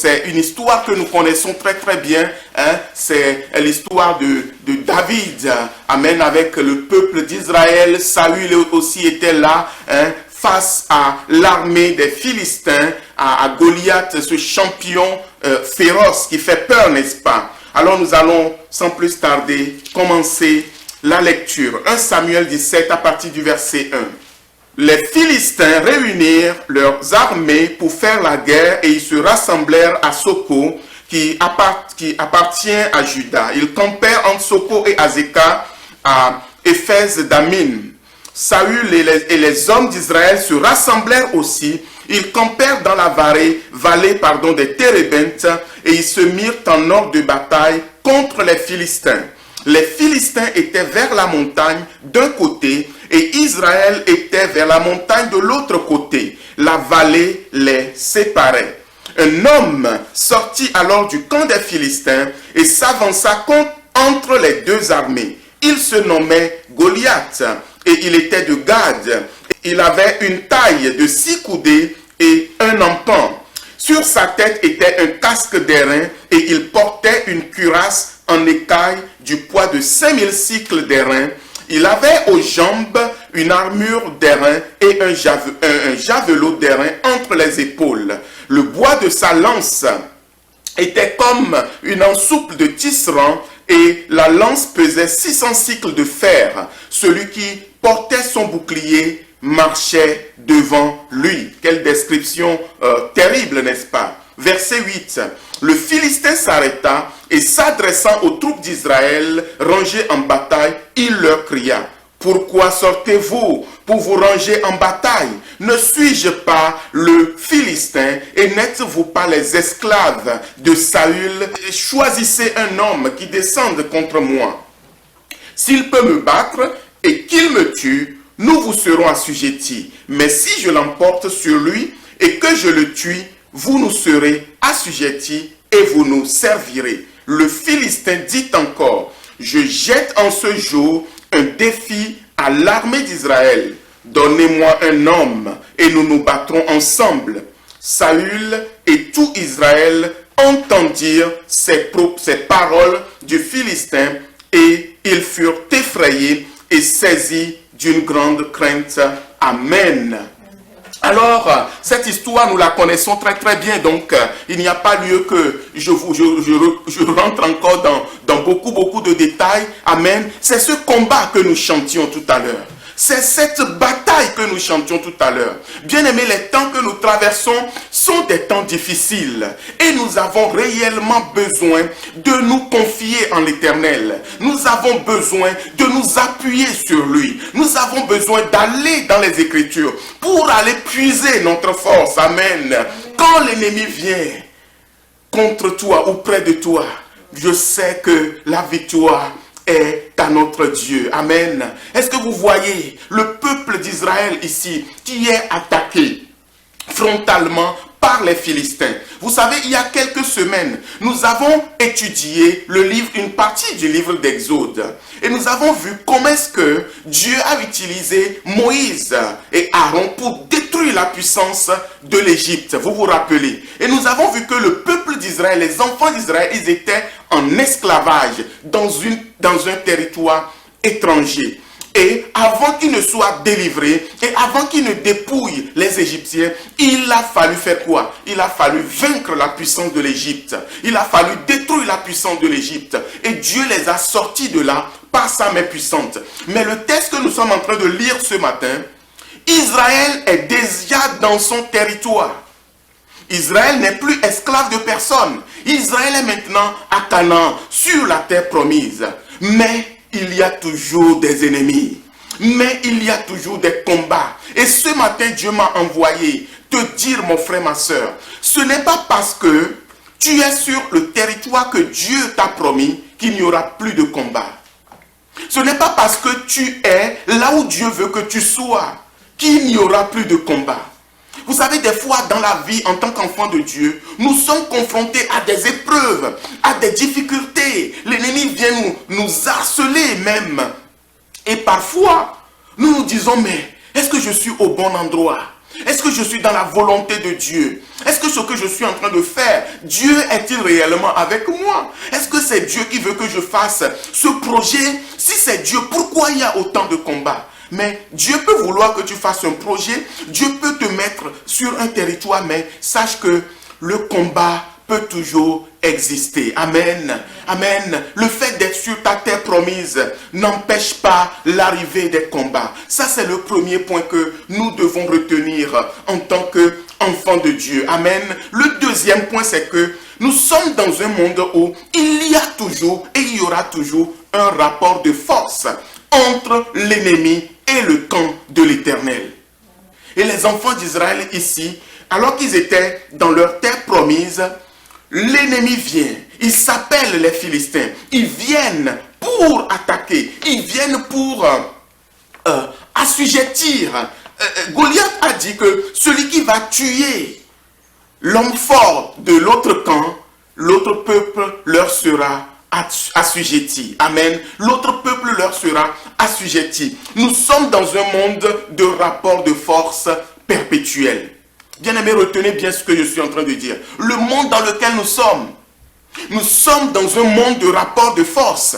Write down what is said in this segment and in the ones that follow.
c'est une histoire que nous connaissons très très bien. Hein? C'est l'histoire de David, amen, avec le peuple d'Israël. Saül aussi était là, hein, face à l'armée des Philistins, à Goliath, ce champion féroce qui fait peur, n'est-ce pas? Alors nous allons, sans plus tarder, commencer la lecture. 1 Samuel 17 à partir du verset 1. Les Philistins réunirent leurs armées pour faire la guerre et ils se rassemblèrent à Soko, qui appartient à Juda. Ils campèrent entre Soko et Azekah à Éphèse d'Amin. Saül et les hommes d'Israël se rassemblèrent aussi. Ils campèrent dans la vallée des Térébintes et ils se mirent en ordre de bataille contre les Philistins. Les Philistins étaient vers la montagne d'un côté et Israël était vers la montagne de l'autre côté. La vallée les séparait. Un homme sortit alors du camp des Philistins et s'avança entre les deux armées. Il se nommait Goliath et il était de Gad. Il avait une taille de 6 coudées et un empan. Sur sa tête était un casque d'airain et il portait une cuirasse en écaille du poids de 5000 cycles d'airain. Il avait aux jambes une armure d'airain et un javelot d'airain entre les épaules. Le bois de sa lance était comme une ensouple de tisserand et la lance pesait 600 cycles de fer. Celui qui portait son bouclier marchait devant lui. Quelle description terrible, n'est-ce pas? Verset 8. Le Philistin s'arrêta et s'adressant aux troupes d'Israël rangées en bataille, il leur cria: pourquoi sortez-vous pour vous ranger en bataille? Ne suis-je pas le Philistin et n'êtes-vous pas les esclaves de Saül? Choisissez un homme qui descende contre moi. S'il peut me battre et qu'il me tue, nous vous serons assujettis. Mais si je l'emporte sur lui et que je le tue, vous nous serez assujettis et vous nous servirez. Le Philistin dit encore: je jette en ce jour un défi à l'armée d'Israël. Donnez-moi un homme et nous nous battrons ensemble. Saül et tout Israël entendirent ces paroles du Philistin et ils furent effrayés et saisis d'une grande crainte. Amen. Alors, cette histoire, nous la connaissons très très bien, donc il n'y a pas lieu que je rentre encore dans beaucoup de détails. Amen. C'est ce combat que nous chantions tout à l'heure. C'est cette bataille que nous chantions tout à l'heure. Bien aimés, les temps que nous traversons sont des temps difficiles. Et nous avons réellement besoin de nous confier en l'Éternel. Nous avons besoin de nous appuyer sur lui. Nous avons besoin d'aller dans les Écritures pour aller puiser notre force. Amen. Quand l'ennemi vient contre toi ou près de toi, je sais que la victoire est à notre Dieu. Amen. Est-ce que vous voyez le peuple d'Israël ici qui est attaqué frontalement par les Philistins? Vous savez, il y a quelques semaines, nous avons étudié une partie du livre d'Exode. Et nous avons vu comment est-ce que Dieu a utilisé Moïse et Aaron pour détruire la puissance de l'Égypte. Vous vous rappelez? Et nous avons vu que le peuple d'Israël, les enfants d'Israël, ils étaient en esclavage dans un territoire étranger. Et avant qu'ils ne soient délivrés, et avant qu'ils ne dépouillent les Égyptiens, il a fallu faire quoi? Il a fallu vaincre la puissance de l'Égypte. Il a fallu détruire la puissance de l'Égypte. Et Dieu les a sortis de là par sa main puissante. Mais le texte que nous sommes en train de lire ce matin, Israël est déjà dans son territoire. Israël n'est plus esclave de personne. Israël est maintenant à Canaan, sur la terre promise. Mais il y a toujours des ennemis. Mais il y a toujours des combats. Et ce matin, Dieu m'a envoyé te dire, mon frère, ma soeur, ce n'est pas parce que tu es sur le territoire que Dieu t'a promis qu'il n'y aura plus de combat. Ce n'est pas parce que tu es là où Dieu veut que tu sois qu'il n'y aura plus de combat. Vous savez, des fois dans la vie, en tant qu'enfant de Dieu, nous sommes confrontés à des épreuves, à des difficultés. L'ennemi vient nous harceler même. Et parfois, nous nous disons, mais est-ce que je suis au bon endroit? Est-ce que je suis dans la volonté de Dieu? Est-ce que ce que je suis en train de faire, Dieu est-il réellement avec moi? Est-ce que c'est Dieu qui veut que je fasse ce projet? Si c'est Dieu, pourquoi il y a autant de combats? Mais Dieu peut vouloir que tu fasses un projet, Dieu peut te mettre sur un territoire, mais sache que le combat peut toujours exister. Amen. Amen. Le fait d'être sur ta terre promise n'empêche pas l'arrivée des combats. Ça, c'est le premier point que nous devons retenir en tant qu'enfants de Dieu. Amen. Le deuxième point, c'est que nous sommes dans un monde où il y a toujours et il y aura toujours un rapport de force entre l'ennemi et le camp de l'Éternel. Et les enfants d'Israël ici, alors qu'ils étaient dans leur terre promise, l'ennemi vient. Ils s'appellent les Philistins. Ils viennent pour attaquer. Ils viennent pour assujettir. Goliath a dit que celui qui va tuer l'homme fort de l'autre camp, l'autre peuple leur sera assujetti. Amen. L'autre peuple leur sera assujetti. Nous sommes dans un monde de rapport de force perpétuel. Bien-aimés, retenez bien ce que je suis en train de dire. Le monde dans lequel nous sommes dans un monde de rapport de force.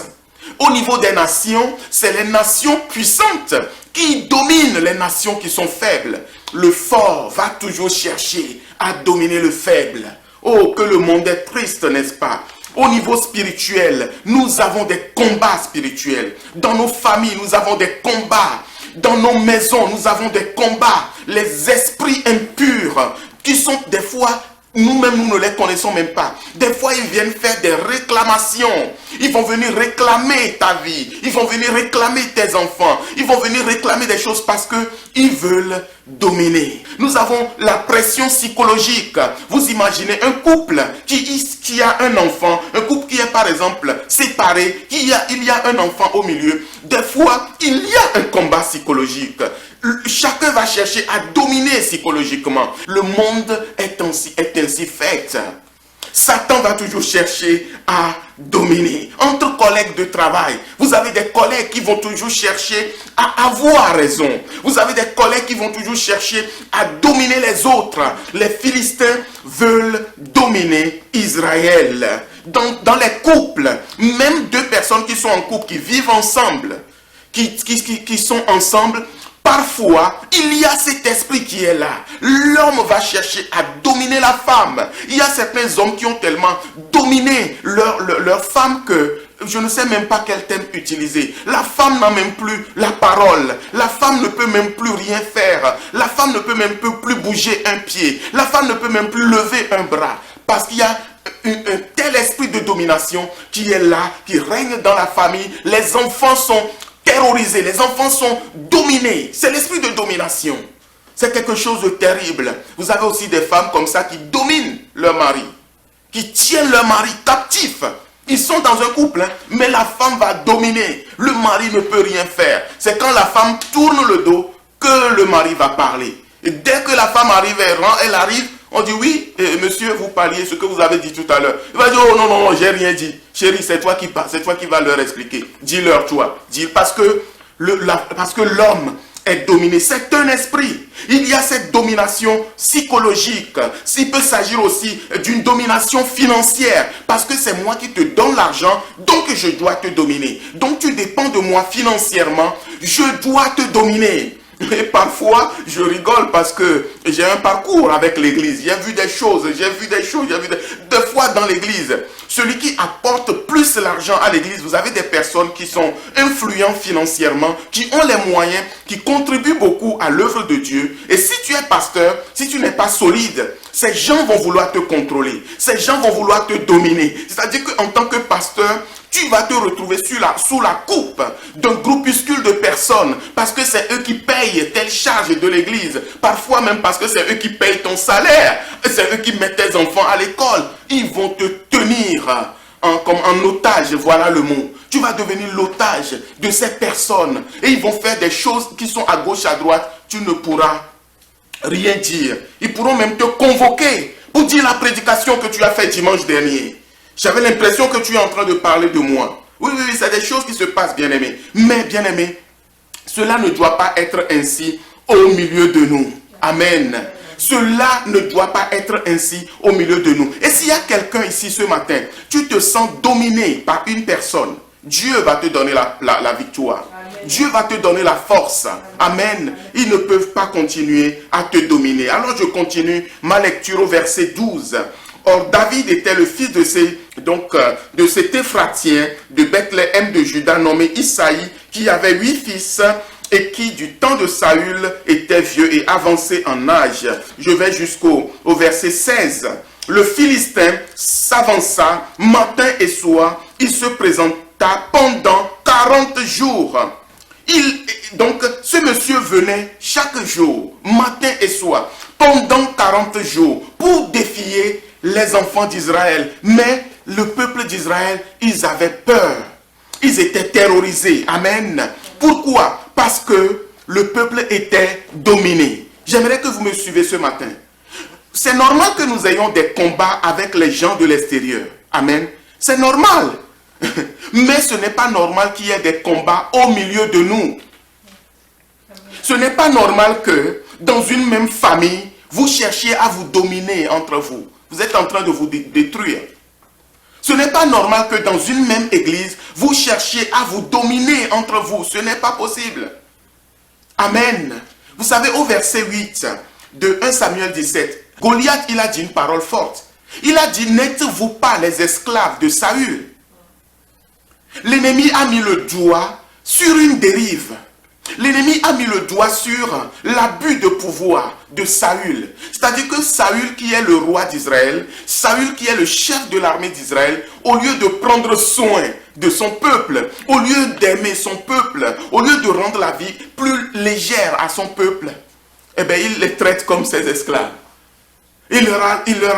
Au niveau des nations, c'est les nations puissantes qui dominent les nations qui sont faibles. Le fort va toujours chercher à dominer le faible. Oh, que le monde est triste, n'est-ce pas? Au niveau spirituel, nous avons des combats spirituels. Dans nos familles, nous avons des combats. Dans nos maisons, nous avons des combats. Les esprits impurs qui sont des fois, nous-mêmes, nous ne les connaissons même pas. Des fois, ils viennent faire des réclamations. Ils vont venir réclamer ta vie. Ils vont venir réclamer tes enfants. Ils vont venir réclamer des choses parce qu'ils veulent dominer. Nous avons la pression psychologique. Vous imaginez un couple qui a un enfant, un couple qui est par exemple séparé, il y a un enfant au milieu. Des fois, il y a un combat psychologique. Chacun va chercher à dominer psychologiquement. Le monde est ainsi fait. Satan va toujours chercher à dominer. Entre collègues de travail, vous avez des collègues qui vont toujours chercher à avoir raison. Vous avez des collègues qui vont toujours chercher à dominer les autres. Les Philistins veulent dominer Israël. Dans les couples, même deux personnes qui sont en couple, qui vivent ensemble, qui sont ensemble, parfois, il y a cet esprit qui est là. L'homme va chercher à dominer la femme. Il y a certains hommes qui ont tellement dominé leur femme que je ne sais même pas quel thème utiliser. La femme n'a même plus la parole. La femme ne peut même plus rien faire. La femme ne peut même plus bouger un pied. La femme ne peut même plus lever un bras. Parce qu'il y a un tel esprit de domination qui est là, qui règne dans la famille. Les enfants sont terrorisés, les enfants sont dominés. C'est l'esprit de domination. C'est quelque chose de terrible. Vous avez aussi des femmes comme ça qui dominent leur mari, qui tiennent leur mari captif. Ils sont dans un couple, mais la femme va dominer. Le mari ne peut rien faire. C'est quand la femme tourne le dos que le mari va parler. Et dès que la femme arrive, elle arrive, on dit oui, monsieur, vous parliez ce que vous avez dit tout à l'heure. Il va dire, oh non, non, non, j'ai rien dit. Chérie, c'est toi qui parles, c'est toi qui vas leur expliquer. Dis-leur toi. Parce que l'homme est dominé. C'est un esprit. Il y a cette domination psychologique. Il peut s'agir aussi d'une domination financière. Parce que c'est moi qui te donne l'argent, donc je dois te dominer. Donc tu dépends de moi financièrement, je dois te dominer. Et parfois, je rigole parce que j'ai un parcours avec l'église. J'ai vu des choses. Des fois dans l'église, celui qui apporte plus l'argent à l'église, vous avez des personnes qui sont influentes financièrement, qui ont les moyens, qui contribuent beaucoup à l'œuvre de Dieu. Et si tu es pasteur, si tu n'es pas solide, ces gens vont vouloir te contrôler. Ces gens vont vouloir te dominer. C'est-à-dire qu'en tant que pasteur, tu vas te retrouver sous la coupe d'un groupuscule de personnes parce que c'est eux qui payent telle charge de l'église. Parfois même parce que c'est eux qui payent ton salaire. C'est eux qui mettent tes enfants à l'école. Ils vont te tenir comme en otage, voilà le mot. Tu vas devenir l'otage de ces personnes. Et ils vont faire des choses qui sont à gauche, à droite. Tu ne pourras rien dire. Ils pourront même te convoquer pour dire la prédication que tu as faite dimanche dernier. J'avais l'impression que tu es en train de parler de moi. Oui, c'est des choses qui se passent, bien-aimés. Mais, bien-aimés, cela ne doit pas être ainsi au milieu de nous. Amen. Cela ne doit pas être ainsi au milieu de nous. Et s'il y a quelqu'un ici ce matin, tu te sens dominé par une personne, Dieu va te donner la victoire. Amen. Dieu va te donner la force. Amen. Ils ne peuvent pas continuer à te dominer. Alors je continue ma lecture au verset 12. Or David était le fils de cet Éphratien de Bethléem de Juda nommé Isaïe, qui avait 8 fils et qui du temps de Saül était vieux et avancé en âge. Je vais jusqu'au verset 16. Le Philistin s'avança matin et soir. Il se présenta pendant 40 jours. Donc, ce monsieur venait chaque jour, matin et soir, pendant 40 jours, pour défier les enfants d'Israël. Mais le peuple d'Israël, ils avaient peur. Ils étaient terrorisés. Amen. Pourquoi? Parce que le peuple était dominé. J'aimerais que vous me suivez ce matin. C'est normal que nous ayons des combats avec les gens de l'extérieur. Amen. C'est normal. Mais ce n'est pas normal qu'il y ait des combats au milieu de nous. Ce n'est pas normal que dans une même famille, vous cherchiez à vous dominer entre vous. Vous êtes en train de vous détruire. Ce n'est pas normal que dans une même église, vous cherchiez à vous dominer entre vous. Ce n'est pas possible. Amen. Vous savez, au verset 8 de 1 Samuel 17, Goliath, il a dit une parole forte. Il a dit, n'êtes-vous pas les esclaves de Saül? L'ennemi a mis le doigt sur une dérive. L'ennemi a mis le doigt sur l'abus de pouvoir de Saül. C'est-à-dire que Saül, qui est le roi d'Israël, Saül, qui est le chef de l'armée d'Israël, au lieu de prendre soin de son peuple, au lieu d'aimer son peuple, au lieu de rendre la vie plus légère à son peuple, eh bien, il les traite comme ses esclaves. Il leur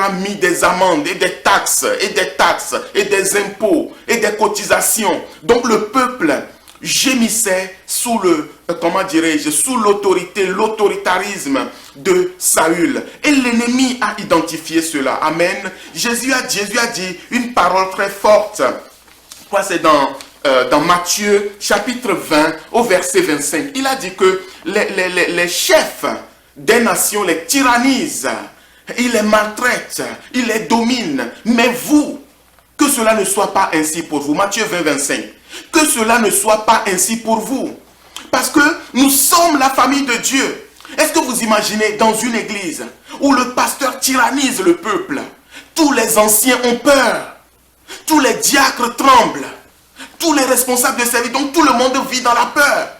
a mis des amendes et des taxes et des impôts et des cotisations. Donc le peuple gémissait sous sous l'autoritarisme de Saül. Et l'ennemi a identifié cela. Amen. Jésus a dit une parole très forte. C'est dans Matthieu chapitre 20 au verset 25. Il a dit que les chefs des nations les tyrannisent. Il les maltraite, il les domine. Mais vous, que cela ne soit pas ainsi pour vous. Matthieu 20, 25. Que cela ne soit pas ainsi pour vous. Parce que nous sommes la famille de Dieu. Est-ce que vous imaginez dans une église où le pasteur tyrannise le peuple? Tous les anciens ont peur. Tous les diacres tremblent. Tous les responsables de service, donc tout le monde vit dans la peur.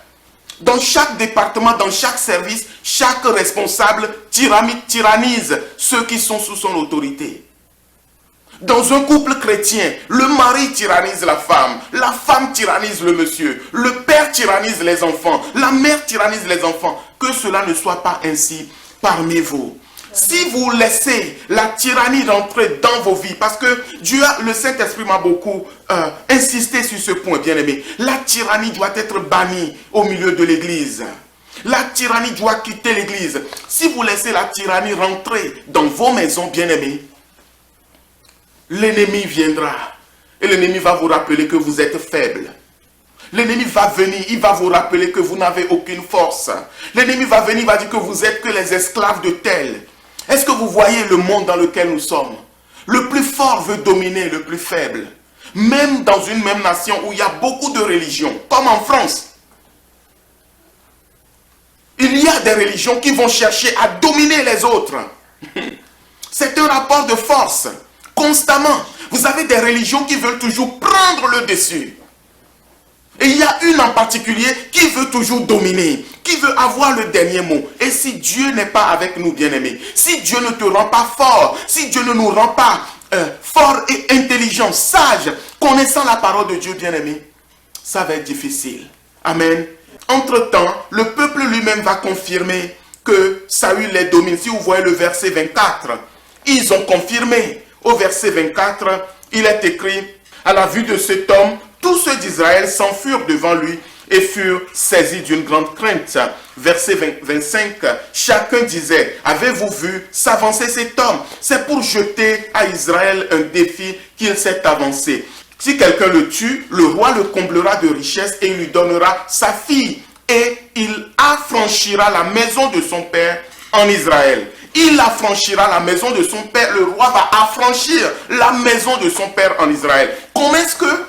Dans chaque département, dans chaque service, chaque responsable tyrannise ceux qui sont sous son autorité. Dans un couple chrétien, le mari tyrannise la femme tyrannise le monsieur, le père tyrannise les enfants, la mère tyrannise les enfants. Que cela ne soit pas ainsi parmi vous. Si vous laissez la tyrannie rentrer dans vos vies, parce que le Saint-Esprit m'a beaucoup insisté sur ce point, bien aimé. La tyrannie doit être bannie au milieu de l'église. La tyrannie doit quitter l'église. Si vous laissez la tyrannie rentrer dans vos maisons, bien aimés, l'ennemi viendra. Et l'ennemi va vous rappeler que vous êtes faible. L'ennemi va venir, il va vous rappeler que vous n'avez aucune force. L'ennemi va venir, il va dire que vous êtes que les esclaves de tel. Est-ce que vous voyez le monde dans lequel nous sommes? Le plus fort veut dominer le plus faible. Même dans une même nation où il y a beaucoup de religions, comme en France. Il y a des religions qui vont chercher à dominer les autres. C'est un rapport de force, constamment. Vous avez des religions qui veulent toujours prendre le dessus. Et il y a une en particulier qui veut toujours dominer, qui veut avoir le dernier mot. Et si Dieu n'est pas avec nous, bien-aimés, si Dieu ne te rend pas fort, si Dieu ne nous rend pas forts et intelligents, sages, connaissant la parole de Dieu, bien-aimés, ça va être difficile. Amen. Entre-temps, le peuple lui-même va confirmer que Saül les domine. Si vous voyez le verset 24, ils ont confirmé. Au verset 24, il est écrit, à la vue de cet homme, tous ceux d'Israël s'enfuirent devant lui et furent saisis d'une grande crainte. Verset 25, chacun disait, avez-vous vu s'avancer cet homme? C'est pour jeter à Israël un défi qu'il s'est avancé. Si quelqu'un le tue, le roi le comblera de richesses et lui donnera sa fille. Et il affranchira la maison de son père en Israël. Il affranchira la maison de son père. Le roi va affranchir la maison de son père en Israël. Comment est-ce que...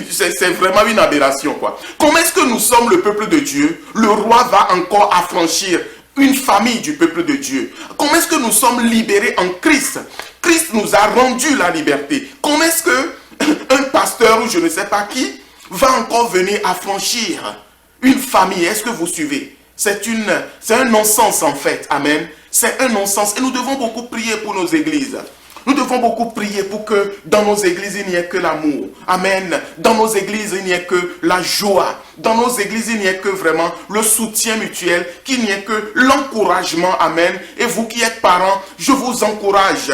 C'est vraiment une aberration, quoi. Comment est-ce que nous sommes le peuple de Dieu? Le roi va encore affranchir une famille du peuple de Dieu. Comment est-ce que nous sommes libérés en Christ? Christ nous a rendu la liberté. Comment est-ce que un pasteur ou je ne sais pas qui va encore venir affranchir une famille? Est-ce que vous suivez? C'est un non-sens en fait. Amen. C'est un non-sens. Et nous devons beaucoup prier pour nos églises. Nous devons beaucoup prier pour que dans nos églises, il n'y ait que l'amour. Amen. Dans nos églises, il n'y ait que la joie. Dans nos églises, il n'y ait que vraiment le soutien mutuel, qu'il n'y ait que l'encouragement. Amen. Et vous qui êtes parents, je vous encourage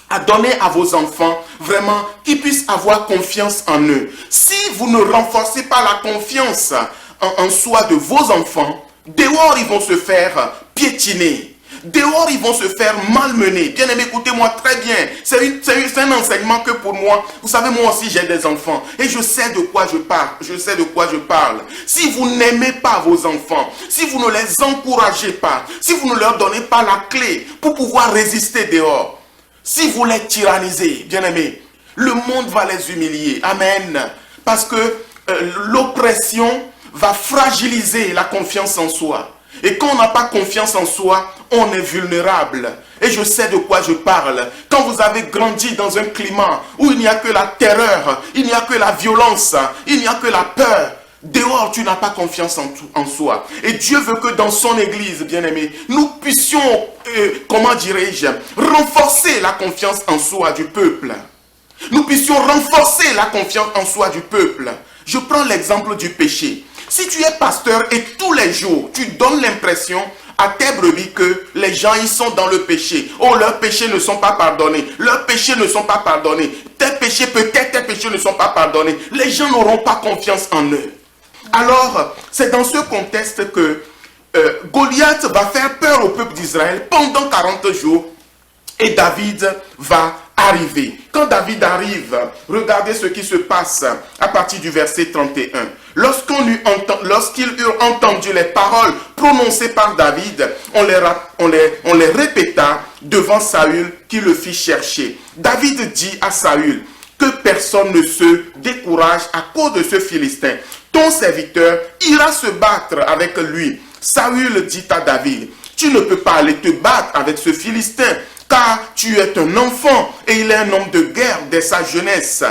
à donner à vos enfants vraiment qu'ils puissent avoir confiance en eux. Si vous ne renforcez pas la confiance en soi de vos enfants, dehors ils vont se faire piétiner. Dehors, ils vont se faire malmener. Bien aimé, écoutez-moi très bien. C'est un enseignement que pour moi, vous savez, moi aussi j'ai des enfants. Et je sais de quoi je parle. Je sais de quoi je parle. Si vous n'aimez pas vos enfants, si vous ne les encouragez pas, si vous ne leur donnez pas la clé pour pouvoir résister dehors, si vous les tyrannisez, bien aimé, le monde va les humilier. Amen. Parce que l'oppression va fragiliser la confiance en soi. Et quand on n'a pas confiance en soi, on est vulnérable. Et je sais de quoi je parle. Quand vous avez grandi dans un climat où il n'y a que la terreur, il n'y a que la violence, il n'y a que la peur, dehors tu n'as pas confiance en soi. Et Dieu veut que dans son église, bien-aimé, nous puissions, comment dirais-je, renforcer la confiance en soi du peuple. Nous puissions renforcer la confiance en soi du peuple. Je prends l'exemple du péché. Si tu es pasteur et tous les jours, tu donnes l'impression à tes brebis que les gens, ils sont dans le péché. Oh, leurs péchés ne sont pas pardonnés. Leurs péchés ne sont pas pardonnés. Tes péchés, peut-être tes péchés ne sont pas pardonnés. Les gens n'auront pas confiance en eux. Alors, c'est dans ce contexte que Goliath va faire peur au peuple d'Israël pendant 40 jours et David va arriver. Quand David arrive, regardez ce qui se passe à partir du verset 31. Lorsqu'ils eurent entendu les paroles prononcées par David, on les répéta devant Saül qui le fit chercher. David dit à Saül que personne ne se décourage à cause de ce Philistin. Ton serviteur ira se battre avec lui. Saül dit à David, tu ne peux pas aller te battre avec ce Philistin, car tu es un enfant et il est un homme de guerre dès sa jeunesse.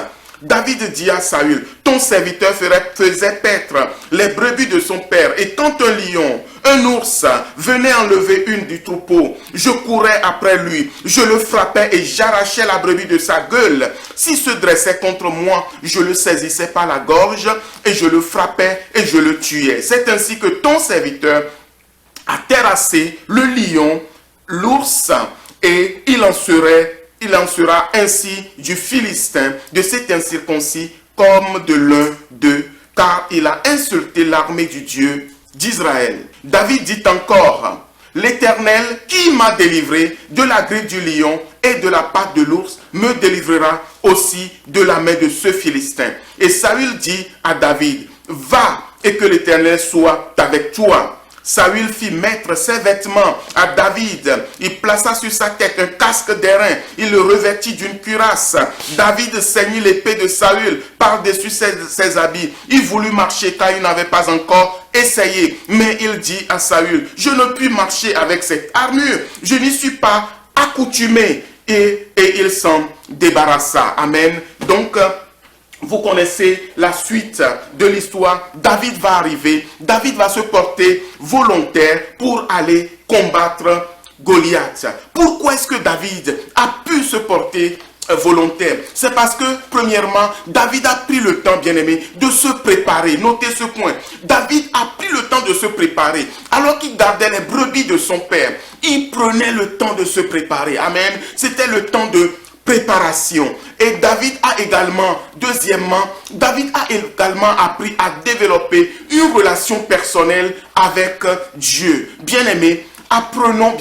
David dit à Saül, ton serviteur faisait paître les brebis de son père, et quand un lion, un ours venait enlever une du troupeau, je courais après lui, je le frappais et j'arrachais la brebis de sa gueule. S'il se dressait contre moi, je le saisissais par la gorge et je le frappais et je le tuais. C'est ainsi que ton serviteur a terrassé le lion, l'ours, et il en sera ainsi du Philistin, de cet incirconcis, comme de l'un d'eux, car il a insulté l'armée du Dieu d'Israël. David dit encore, l'Éternel qui m'a délivré de la griffe du lion et de la patte de l'ours, me délivrera aussi de la main de ce Philistin. Et Saül dit à David, va et que l'Éternel soit avec toi. Saül fit mettre ses vêtements à David. Il plaça sur sa tête un casque d'airain. Il le revêtit d'une cuirasse. David ceignit l'épée de Saül par-dessus ses habits. Il voulut marcher car il n'avait pas encore essayé. Mais il dit à Saül, je ne puis marcher avec cette armure. Je n'y suis pas accoutumé. Et il s'en débarrassa. Amen. Donc, vous connaissez la suite de l'histoire. David va arriver. David va se porter volontaire pour aller combattre Goliath. Pourquoi est-ce que David a pu se porter volontaire? C'est parce que, premièrement, David a pris le temps, bien-aimé, de se préparer. Notez ce point. David a pris le temps de se préparer. Alors qu'il gardait les brebis de son père, il prenait le temps de se préparer. Amen. C'était le temps de préparation. Et David a également, deuxièmement, David a également appris à développer une relation personnelle avec Dieu. Bien-aimés, apprenons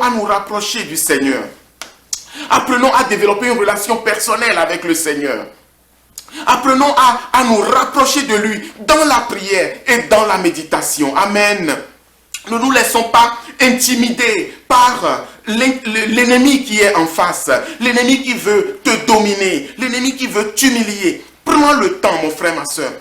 à nous rapprocher du Seigneur. Apprenons à développer une relation personnelle avec le Seigneur. Apprenons à nous rapprocher de lui dans la prière et dans la méditation. Amen. Ne nous laissons pas intimider par l'ennemi qui est en face, l'ennemi qui veut te dominer, l'ennemi qui veut t'humilier. Prends le temps, mon frère, ma soeur,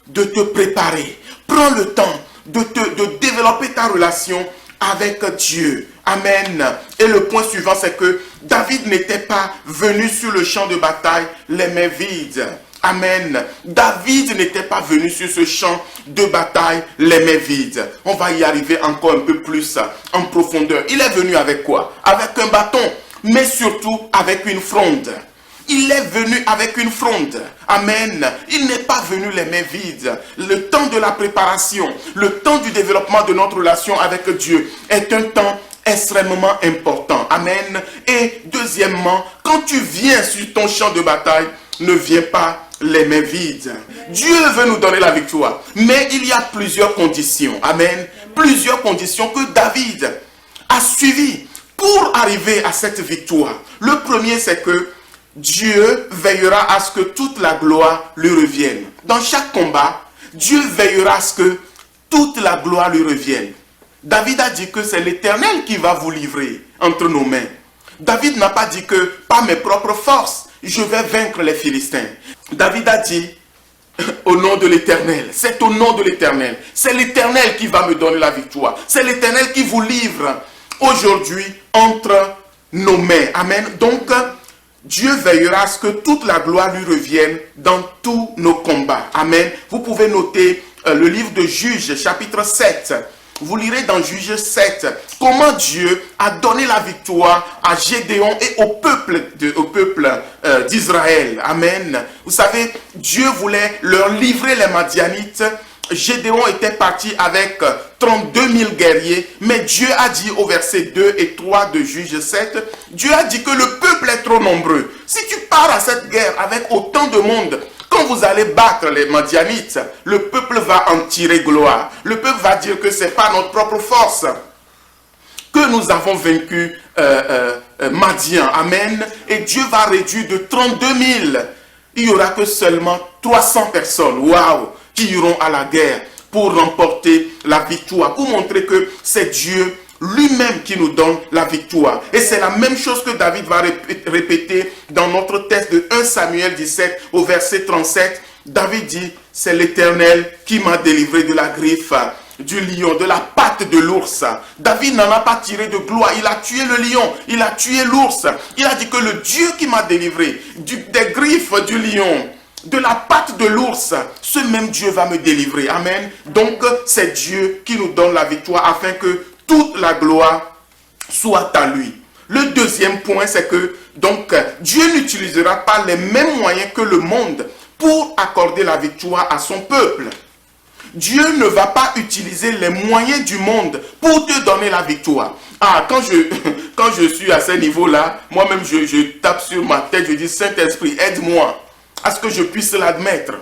de te préparer. Prends le temps de développer ta relation avec Dieu. Amen. Et le point suivant, c'est que David n'était pas venu sur le champ de bataille les mains vides. Amen. David n'était pas venu sur ce champ de bataille les mains vides. On va y arriver encore un peu plus en profondeur. Il est venu avec quoi? Avec un bâton, mais surtout avec une fronde. Il est venu avec une fronde. Amen. Il n'est pas venu les mains vides. Le temps de la préparation, le temps du développement de notre relation avec Dieu est un temps extrêmement important. Amen. Et deuxièmement, quand tu viens sur ton champ de bataille, ne viens pas les mains vides. Dieu veut nous donner la victoire. Mais il y a plusieurs conditions. Amen. Plusieurs conditions que David a suivies pour arriver à cette victoire. Le premier, c'est que Dieu veillera à ce que toute la gloire lui revienne. Dans chaque combat, Dieu veillera à ce que toute la gloire lui revienne. David a dit que c'est l'Éternel qui va vous livrer entre nos mains. David n'a pas dit que par mes propres forces, je vais vaincre les Philistins. David a dit au nom de l'Éternel. C'est au nom de l'Éternel. C'est l'Éternel qui va me donner la victoire. C'est l'Éternel qui vous livre aujourd'hui entre nos mains. Amen. Donc, Dieu veillera à ce que toute la gloire lui revienne dans tous nos combats. Amen. Vous pouvez noter le livre de Juges, chapitre 7. Vous lirez dans Juges 7 comment Dieu a donné la victoire à Gédéon et au peuple d'Israël. Amen. Vous savez, Dieu voulait leur livrer les Madianites. Gédéon était parti avec 32 000 guerriers, mais Dieu a dit au verset 2 et 3 de Juges 7, Dieu a dit que le peuple est trop nombreux. Si tu pars à cette guerre avec autant de monde, quand vous allez battre les Madianites, le peuple va en tirer gloire. Le peuple va dire que ce n'est pas notre propre force que nous avons vaincu Madian. Amen. Et Dieu va réduire de 32 000. Il n'y aura que seulement 300 personnes. Waouh! Qui iront à la guerre pour remporter la victoire, pour montrer que c'est Dieu lui-même qui nous donne la victoire. Et c'est la même chose que David va répéter dans notre texte de 1 Samuel 17 au verset 37. David dit, c'est l'Éternel qui m'a délivré de la griffe du lion, de la patte de l'ours. David n'en a pas tiré de gloire, il a tué le lion, il a tué l'ours. Il a dit que le Dieu qui m'a délivré des griffes du lion, de la patte de l'ours, ce même Dieu va me délivrer. Amen. Donc, c'est Dieu qui nous donne la victoire afin que toute la gloire soit à lui. Le deuxième point, c'est que donc Dieu n'utilisera pas les mêmes moyens que le monde pour accorder la victoire à son peuple. Dieu ne va pas utiliser les moyens du monde pour te donner la victoire. Ah, quand je suis à ce niveau-là, moi-même je tape sur ma tête, je dis Saint-Esprit, aide-moi à ce que je puisse l'admettre.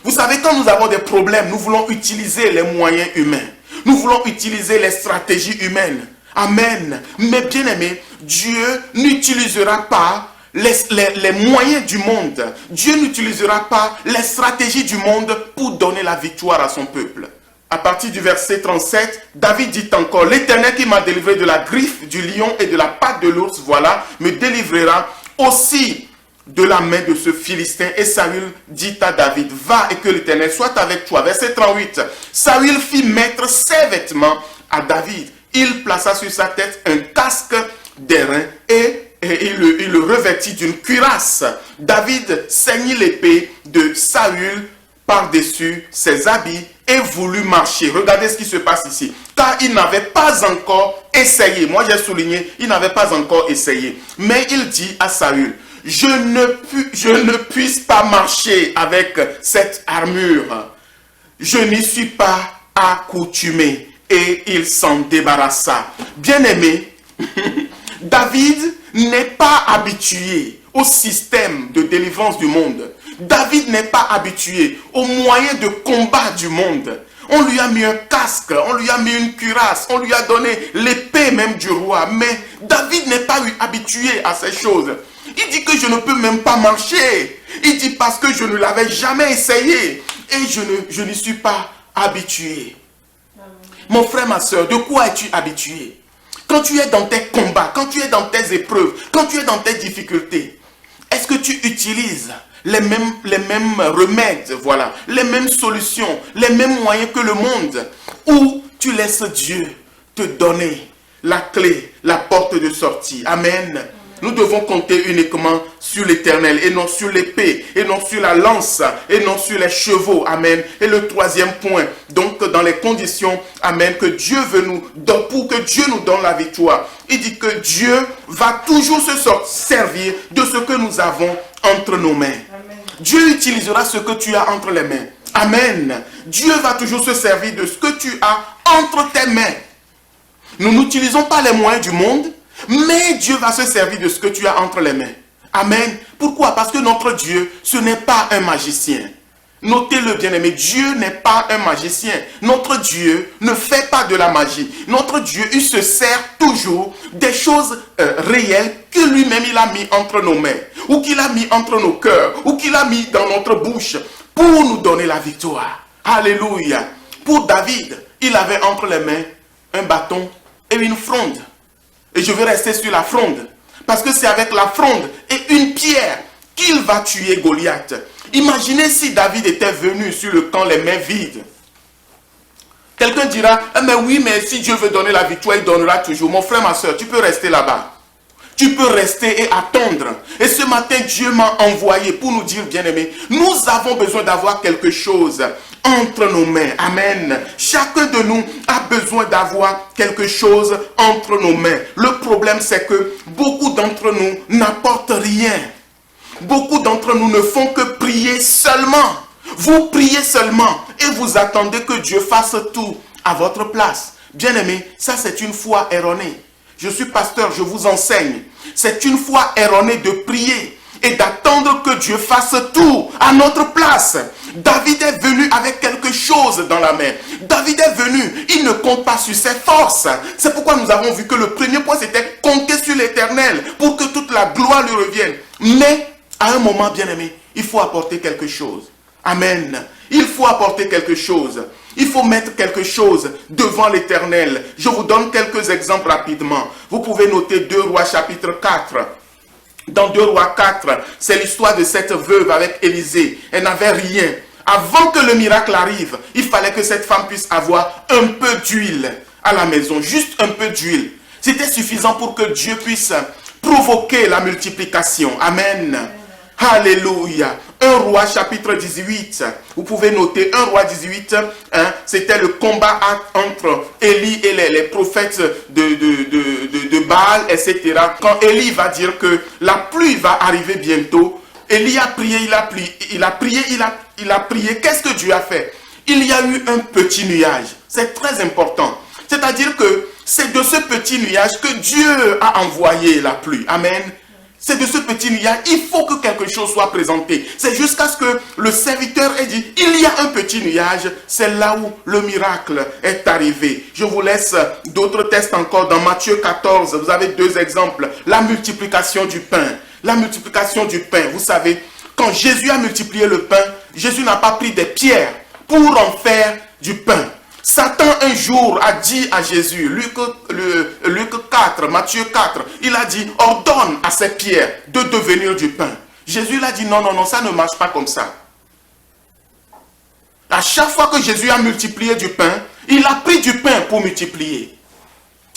Vous savez, quand nous avons des problèmes, nous voulons utiliser les moyens humains. Nous voulons utiliser les stratégies humaines. Amen. Mais bien aimé, Dieu n'utilisera pas les moyens du monde. Dieu n'utilisera pas les stratégies du monde pour donner la victoire à son peuple. À partir du verset 37, David dit encore, l'Éternel qui m'a délivré de la griffe du lion et de la patte de l'ours, voilà, me délivrera aussi de la main de ce Philistin. Et Saül dit à David, va et que l'Éternel soit avec toi. Verset 38, Saül fit mettre ses vêtements à David. Il plaça sur sa tête un casque d'airain et il le revêtit d'une cuirasse. David ceignit l'épée de Saül par-dessus ses habits et voulut marcher. Regardez ce qui se passe ici. Car il n'avait pas encore essayé. Moi j'ai souligné, il n'avait pas encore essayé. Mais il dit à Saül, je ne puisse pas marcher avec cette armure. Je n'y suis pas accoutumé. Et il s'en débarrassa. Bien-aimé, David n'est pas habitué au système de délivrance du monde. David n'est pas habitué aux moyens de combat du monde. On lui a mis un casque, on lui a mis une cuirasse, on lui a donné l'épée même du roi. Mais David n'est pas habitué à ces choses. Il dit que je ne peux même pas marcher. Il dit parce que je ne l'avais jamais essayé. Et je n'y suis pas habitué. Mon frère, ma soeur, de quoi es-tu habitué? Quand tu es dans tes combats, quand tu es dans tes épreuves, quand tu es dans tes difficultés, est-ce que tu utilises les mêmes remèdes, voilà, les mêmes solutions, les mêmes moyens que le monde, ou tu laisses Dieu te donner la clé, la porte de sortie? Amen. Nous devons compter uniquement sur l'Éternel et non sur l'épée, et non sur la lance, et non sur les chevaux. Amen. Et le troisième point, donc dans les conditions, amen, que Dieu veut nous donner, pour que Dieu nous donne la victoire. Il dit que Dieu va toujours se servir de ce que nous avons entre nos mains. Amen. Dieu utilisera ce que tu as entre les mains. Amen. Dieu va toujours se servir de ce que tu as entre tes mains. Nous n'utilisons pas les moyens du monde, mais Dieu va se servir de ce que tu as entre les mains. Amen. Pourquoi? Parce que notre Dieu, ce n'est pas un magicien. Notez-le bien aimé, Dieu n'est pas un magicien. Notre Dieu ne fait pas de la magie. Notre Dieu, il se sert toujours des choses réelles que lui-même il a mis entre nos mains, ou qu'il a mis entre nos cœurs, ou qu'il a mis dans notre bouche pour nous donner la victoire. Alléluia. Pour David, il avait entre les mains un bâton et une fronde. Et je vais rester sur la fronde, parce que c'est avec la fronde et une pierre qu'il va tuer Goliath. Imaginez si David était venu sur le camp les mains vides. Quelqu'un dira, mais oui, mais si Dieu veut donner la victoire, il donnera toujours. Mon frère, ma soeur, tu peux rester là-bas. Tu peux rester et attendre. Et ce matin, Dieu m'a envoyé pour nous dire, bien-aimés, nous avons besoin d'avoir quelque chose entre nos mains. Amen. Chacun de nous a besoin d'avoir quelque chose entre nos mains. Le problème, c'est que beaucoup d'entre nous n'apportent rien. Beaucoup d'entre nous ne font que prier seulement. Vous priez seulement et vous attendez que Dieu fasse tout à votre place. Bien-aimés, ça c'est une foi erronée. Je suis pasteur, je vous enseigne. C'est une foi erronée de prier et d'attendre que Dieu fasse tout à notre place. David est venu avec quelque chose dans la main. David est venu, il ne compte pas sur ses forces. C'est pourquoi nous avons vu que le premier point c'était compter sur l'Éternel pour que toute la gloire lui revienne. Mais à un moment, bien-aimé, il faut apporter quelque chose. Amen. Il faut apporter quelque chose. Il faut mettre quelque chose devant l'Éternel. Je vous donne quelques exemples rapidement. Vous pouvez noter 2 Rois chapitre 4. Dans 2 Rois 4, c'est l'histoire de cette veuve avec Élisée. Elle n'avait rien. Avant que le miracle arrive, il fallait que cette femme puisse avoir un peu d'huile à la maison. Juste un peu d'huile. C'était suffisant pour que Dieu puisse provoquer la multiplication. Amen. Alléluia. 1 Roi chapitre 18. Vous pouvez noter 1 Roi 18. C'était le combat entre Élie et les prophètes de Baal, etc. Quand Élie va dire que la pluie va arriver bientôt, Élie a prié, il a prié. Qu'est-ce que Dieu a fait? Il y a eu un petit nuage. C'est très important. C'est-à-dire que c'est de ce petit nuage que Dieu a envoyé la pluie. Amen. C'est de ce petit nuage, il faut que quelque chose soit présenté. C'est jusqu'à ce que le serviteur ait dit, il y a un petit nuage, c'est là où le miracle est arrivé. Je vous laisse d'autres tests encore dans Matthieu 14. Vous avez 2 exemples. La multiplication du pain. La multiplication du pain. Vous savez, quand Jésus a multiplié le pain, Jésus n'a pas pris des pierres pour en faire du pain. Satan un jour a dit à Jésus, Luc 4, Matthieu 4, il a dit, ordonne à ces pierres de devenir du pain. Jésus l'a dit, non, ça ne marche pas comme ça. À chaque fois que Jésus a multiplié du pain, il a pris du pain pour multiplier.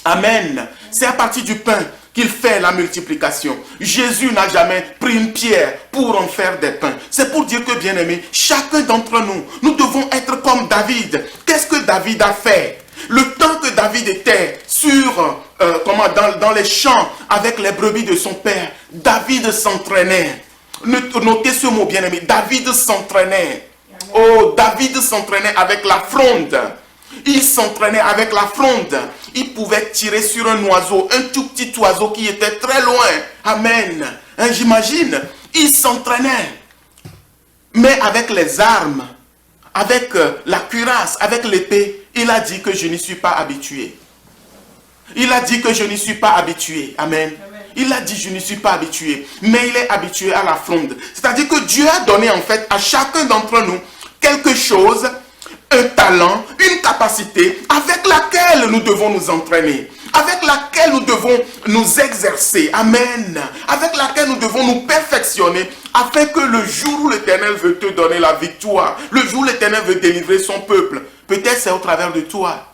Amen. C'est à partir du pain qu'il fait la multiplication. Jésus n'a jamais pris une pierre pour en faire des pains. C'est pour dire que, bien aimé, chacun d'entre nous, nous devons être comme David. Qu'est-ce que David a fait? Le temps que David était dans les champs avec les brebis de son père, David s'entraînait. Notez ce mot, bien aimé. David s'entraînait. Oh, David s'entraînait avec la fronde. Il s'entraînait avec la fronde. Il pouvait tirer sur un oiseau, un tout petit oiseau qui était très loin. Amen. J'imagine, il s'entraînait. Mais avec les armes, avec la cuirasse, avec l'épée, il a dit que je n'y suis pas habitué. Il a dit que je n'y suis pas habitué. Amen. Il a dit je n'y suis pas habitué. Mais il est habitué à la fronde. C'est-à-dire que Dieu a donné en fait à chacun d'entre nous quelque chose, un talent, une capacité capacité avec laquelle nous devons nous entraîner, avec laquelle nous devons nous exercer, amen, avec laquelle nous devons nous perfectionner, afin que le jour où l'Éternel veut te donner la victoire, le jour où l'Éternel veut délivrer son peuple, peut-être c'est au travers de toi.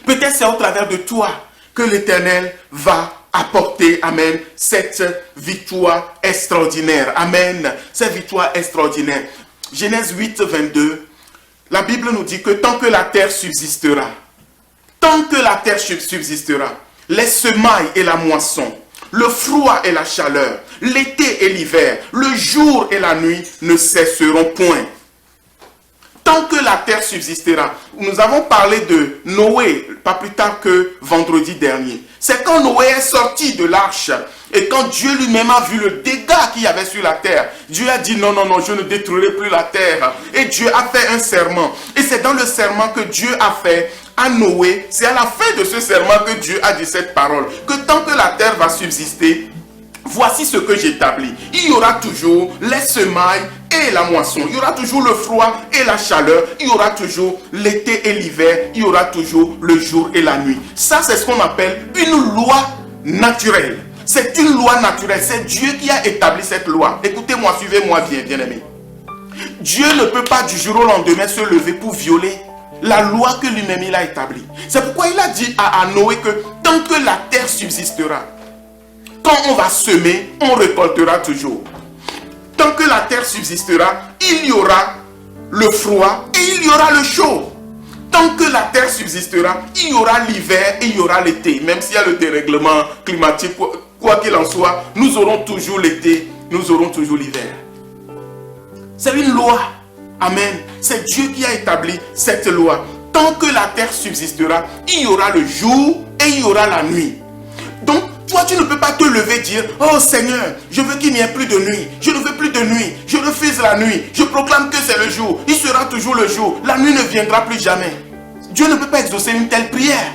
Peut-être c'est au travers de toi que l'Éternel va apporter, amen, cette victoire extraordinaire. Amen, cette victoire extraordinaire. Genèse 8, 22, la Bible nous dit que tant que la terre subsistera, les semailles et la moisson, le froid et la chaleur, l'été et l'hiver, le jour et la nuit ne cesseront point. Tant que la terre subsistera. Nous avons parlé de Noé, pas plus tard que vendredi dernier. C'est quand Noé est sorti de l'arche et quand Dieu lui-même a vu le dégât qu'il y avait sur la terre. Dieu a dit non, non, non, je ne détruirai plus la terre. Et Dieu a fait un serment. Et c'est dans le serment que Dieu a fait à Noé. C'est à la fin de ce serment que Dieu a dit cette parole. Que tant que la terre va subsister, voici ce que j'établis. Il y aura toujours les semailles et la moisson. Il y aura toujours le froid et la chaleur. Il y aura toujours l'été et l'hiver. Il y aura toujours le jour et la nuit. Ça, c'est ce qu'on appelle une loi naturelle. C'est une loi naturelle. C'est Dieu qui a établi cette loi. Écoutez-moi, suivez-moi bien, bien-aimés. Dieu ne peut pas du jour au lendemain se lever pour violer la loi que lui-même il a établie. C'est pourquoi il a dit à Noé que tant que la terre subsistera, quand on va semer, on récoltera toujours. Tant que la terre subsistera, il y aura le froid et il y aura le chaud. Tant que la terre subsistera, il y aura l'hiver et il y aura l'été. Même s'il y a le dérèglement climatique, quoi qu'il en soit, nous aurons toujours l'été, nous aurons toujours l'hiver. C'est une loi. Amen. C'est Dieu qui a établi cette loi. Tant que la terre subsistera, il y aura le jour et il y aura la nuit. Donc, toi, tu ne peux pas te lever et dire, oh Seigneur, je veux qu'il n'y ait plus de nuit. Je ne veux plus de nuit. Je refuse la nuit. Je proclame que c'est le jour. Il sera toujours le jour. La nuit ne viendra plus jamais. Dieu ne peut pas exaucer une telle prière.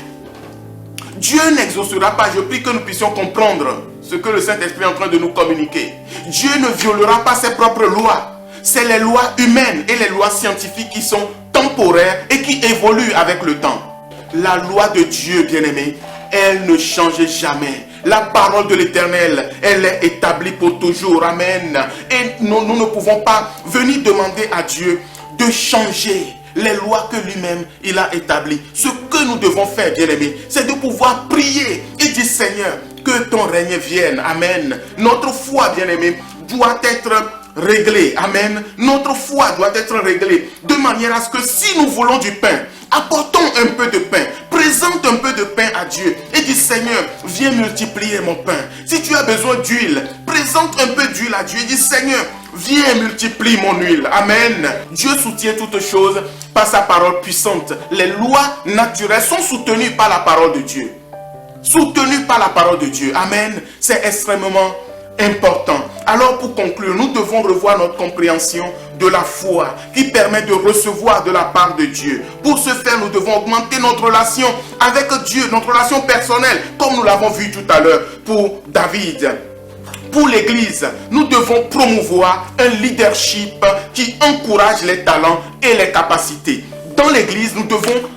Dieu n'exaucera pas. Je prie que nous puissions comprendre ce que le Saint-Esprit est en train de nous communiquer. Dieu ne violera pas ses propres lois. C'est les lois humaines et les lois scientifiques qui sont temporaires et qui évoluent avec le temps. La loi de Dieu, bien-aimé, elle ne change jamais. La parole de l'Éternel, elle est établie pour toujours. Amen. Et nous ne pouvons pas venir demander à Dieu de changer les lois que lui-même il a établies. Ce que nous devons faire, bien-aimés, c'est de pouvoir prier et dire, Seigneur, que ton règne vienne. Amen. Notre foi, bien-aimé, doit être réglée. Amen. Notre foi doit être réglée de manière à ce que si nous voulons du pain, apportons un peu de pain. Présente un peu de pain à Dieu et dis, Seigneur, viens multiplier mon pain. Si tu as besoin d'huile, présente un peu d'huile à Dieu et dis, Seigneur, viens multiplier mon huile. Amen. Dieu soutient toutes choses par sa parole puissante. Les lois naturelles sont soutenues par la parole de Dieu. Soutenues par la parole de Dieu. Amen. C'est extrêmement important. Alors pour conclure, nous devons revoir notre compréhension de la foi qui permet de recevoir de la part de Dieu. Pour ce faire, nous devons augmenter notre relation avec Dieu, notre relation personnelle, comme nous l'avons vu tout à l'heure pour David. Pour l'Église, nous devons promouvoir un leadership qui encourage les talents et les capacités. Dans l'Église, nous devons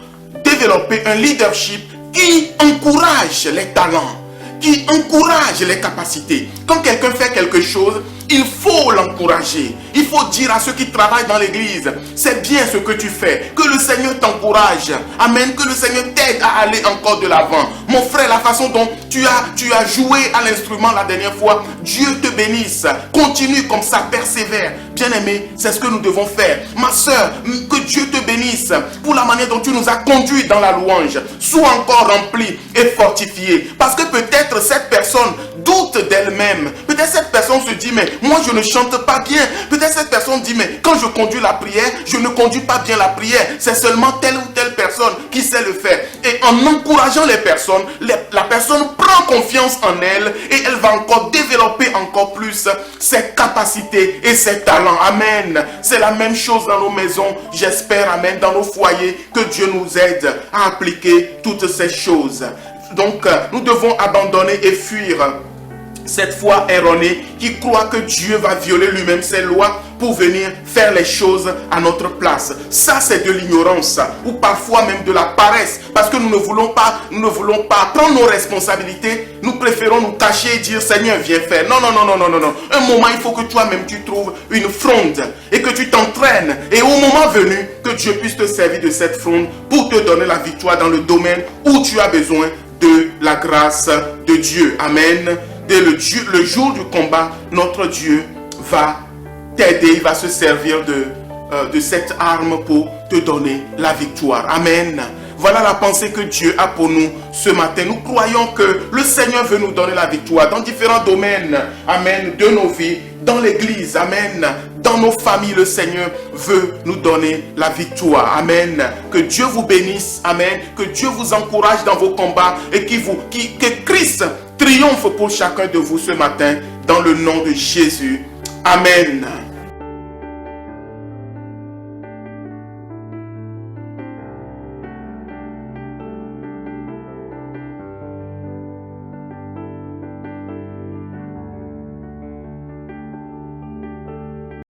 développer un leadership qui encourage les talents, qui encourage les capacités. Quand quelqu'un fait quelque chose, il faut l'encourager. Il faut dire à ceux qui travaillent dans l'église, c'est bien ce que tu fais. Que le Seigneur t'encourage. Amen. Que le Seigneur t'aide à aller encore de l'avant. Mon frère, la façon dont tu as joué à l'instrument la dernière fois, Dieu te bénisse. Continue comme ça, persévère. Bien-aimé, c'est ce que nous devons faire. Ma soeur, que Dieu te bénisse pour la manière dont tu nous as conduits dans la louange. Sois encore rempli et fortifié. Parce que peut-être cette personne doute d'elle-même. Peut-être cette personne se dit, mais moi je ne chante pas bien. Peut-être cette personne dit, mais quand je conduis la prière, je ne conduis pas bien la prière. C'est seulement telle ou telle personne qui sait le faire. Et en encourageant les personnes, la personne prend confiance en elle et elle va encore développer encore plus ses capacités et ses talents. Amen. C'est la même chose dans nos maisons, j'espère, amen, dans nos foyers, que Dieu nous aide à appliquer toutes ces choses. Donc, nous devons abandonner et fuir cette foi erronée qui croit que Dieu va violer lui-même ses lois pour venir faire les choses à notre place. Ça, c'est de l'ignorance ou parfois même de la paresse parce que nous ne voulons pas prendre nos responsabilités. Nous préférons nous cacher et dire Seigneur, viens faire. Non, non, non, non, non, non, non. Un moment, il faut que toi-même tu trouves une fronde et que tu t'entraînes. Et au moment venu, que Dieu puisse te servir de cette fronde pour te donner la victoire dans le domaine où tu as besoin de la grâce de Dieu. Amen. Dès le jour du combat, notre Dieu va t'aider, il va se servir de cette arme pour te donner la victoire. Amen. Voilà la pensée que Dieu a pour nous ce matin. Nous croyons que le Seigneur veut nous donner la victoire dans différents domaines. Amen. De nos vies, dans l'église. Amen. Dans nos familles, le Seigneur veut nous donner la victoire. Amen. Que Dieu vous bénisse. Amen. Que Dieu vous encourage dans vos combats et que Christ triomphe pour chacun de vous ce matin dans le nom de Jésus. Amen.